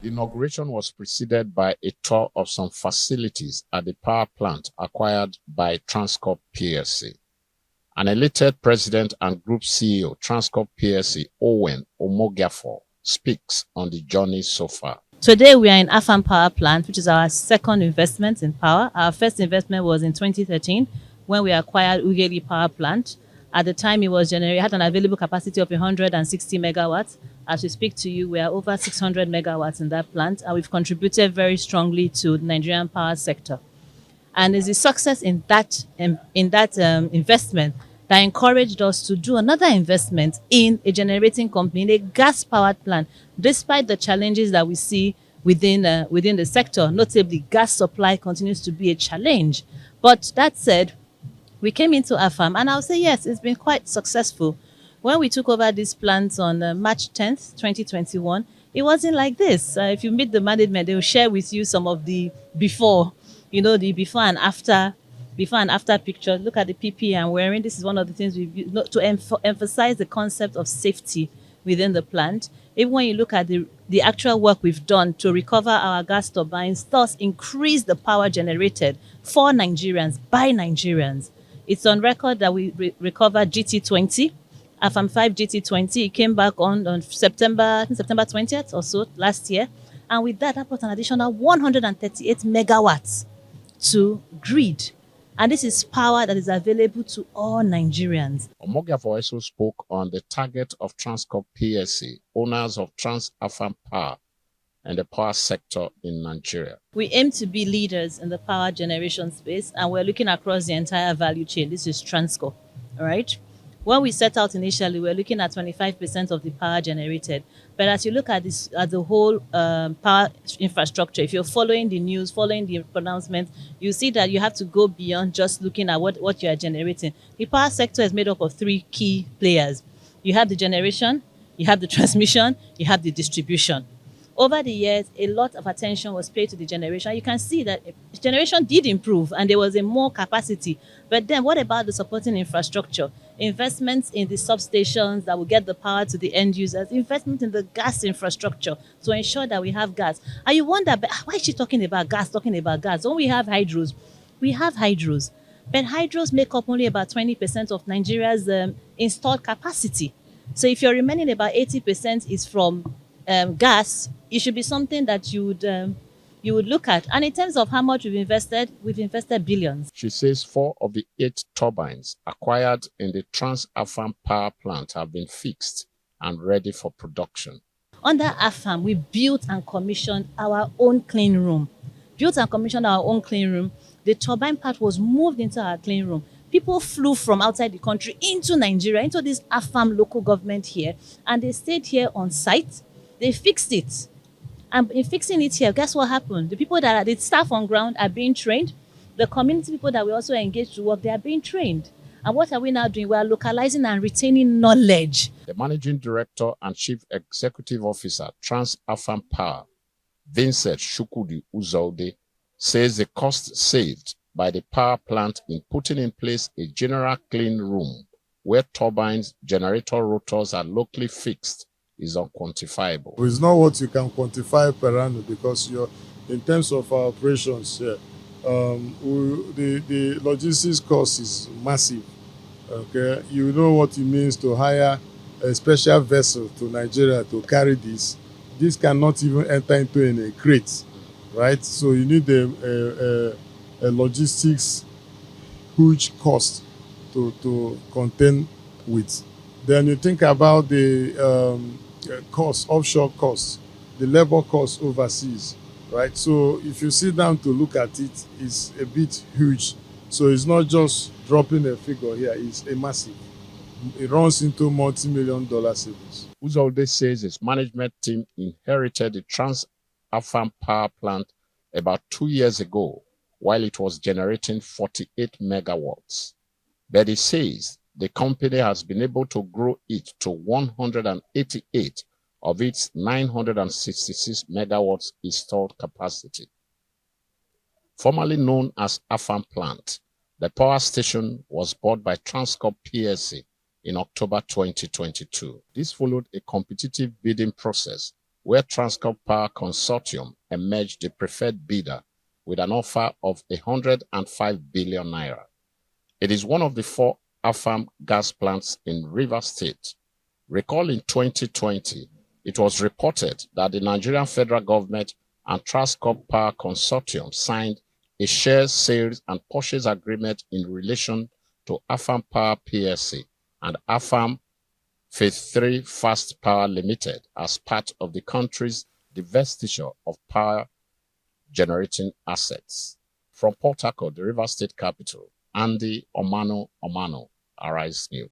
The inauguration was preceded by a tour of some facilities at the power plant acquired by Transcorp plc. An elected president and group CEO, Transcorp plc, Owen Omogiafor, speaks on the journey so far. Today we are in Afam Power Plant, which is our second investment in power. Our first investment was in 2013 when we acquired Ugeli Power Plant. At the time, it had an available capacity of 160 megawatts. As we speak to you, we are over 600 megawatts in that plant, and we've contributed very strongly to the Nigerian power sector. And it's the success in that investment that encouraged us to do another investment in a generating company, in a gas-powered plant, despite the challenges that we see within the sector. Notably, gas supply continues to be a challenge. But that said, we came into Afam, and I'll say yes, it's been quite successful. When we took over this plant on March 10th, 2021, it wasn't like this. If you meet the management, they will share with you some of the before, the before and after picture. Look at the PPE I'm wearing. This is one of the things we've used to emphasize the concept of safety within the plant. Even when you look at the actual work we've done to recover our gas turbines, thus increase the power generated for Nigerians by Nigerians. It's on record that we recovered GT20, Afam 5 GT20. It came back on September 20th or so last year. And with that brought an additional 138 megawatts to grid. And this is power that is available to all Nigerians. Omogiafor also spoke on the target of Transcorp plc, owners of Trans Afam Power, and the power sector in Nigeria. We aim to be leaders in the power generation space, and we're looking across the entire value chain. This is Transco, all right? When we set out initially, we're looking at 25% of the power generated. But as you look at this, at the whole power infrastructure, if you're following the news, following the pronouncement, you see that you have to go beyond just looking at what you are generating. The power sector is made up of three key players. You have the generation, you have the transmission, you have the distribution. Over the years, a lot of attention was paid to the generation. You can see that generation did improve and there was a more capacity. But then what about the supporting infrastructure? Investments in the substations that will get the power to the end users, investment in the gas infrastructure to ensure that we have gas. And you wonder, but why is she talking about gas? Don't we have hydros? We have hydros. But hydros make up only about 20% of Nigeria's installed capacity. So if you're remaining about 80% is from gas, it should be something that you would look at. And in terms of how much we've invested billions. She says 4 of the 8 turbines acquired in the Trans Afam power plant have been fixed and ready for production. Under Afam, we built and commissioned our own clean room. The turbine part was moved into our clean room. People flew from outside the country into Nigeria, into this Afam local government here, and they stayed here on site. They fixed it. And in fixing it here, guess what happened? The staff on ground are being trained. The community people that we also engage to work, they are being trained. And what are we now doing? We are localizing and retaining knowledge. The Managing Director and Chief Executive Officer, Trans Afam Power, Vincent Shukudi Uzolde, says the cost saved by the power plant in putting in place a general clean room where turbines, generator rotors are locally fixed is unquantifiable. It's not what you can quantify per annum because in terms of our operations, the logistics cost is massive. Okay, you know what it means to hire a special vessel to Nigeria to carry this. This cannot even enter into a crate, right? So you need a logistics huge cost to contain with. Then you think about the offshore costs, the labor costs overseas, right? So if you sit down to look at it, it's a bit huge. So it's not just dropping a figure here, it's a massive. It runs into multi-million-dollar savings. Uzolde says his management team inherited the Trans Afam power plant about 2 years ago while it was generating 48 megawatts. But he says the company has been able to grow it to 188 of its 966 megawatts installed capacity. Formerly known as Afam Plant, the power station was bought by Transcorp plc in October 2022. This followed a competitive bidding process where Transcorp Power Consortium emerged the preferred bidder with an offer of 105 billion naira. It is one of the 4 Afam gas plants in Rivers State. Recall in 2020, it was reported that the Nigerian federal government and Transcorp Power Consortium signed a share sales and purchase agreement in relation to Afam Power PLC and Afam Phase 3 Fast Power Limited as part of the country's divestiture of power generating assets. From Port Harcourt, the Rivers State capital, Andy Omano, Arise News.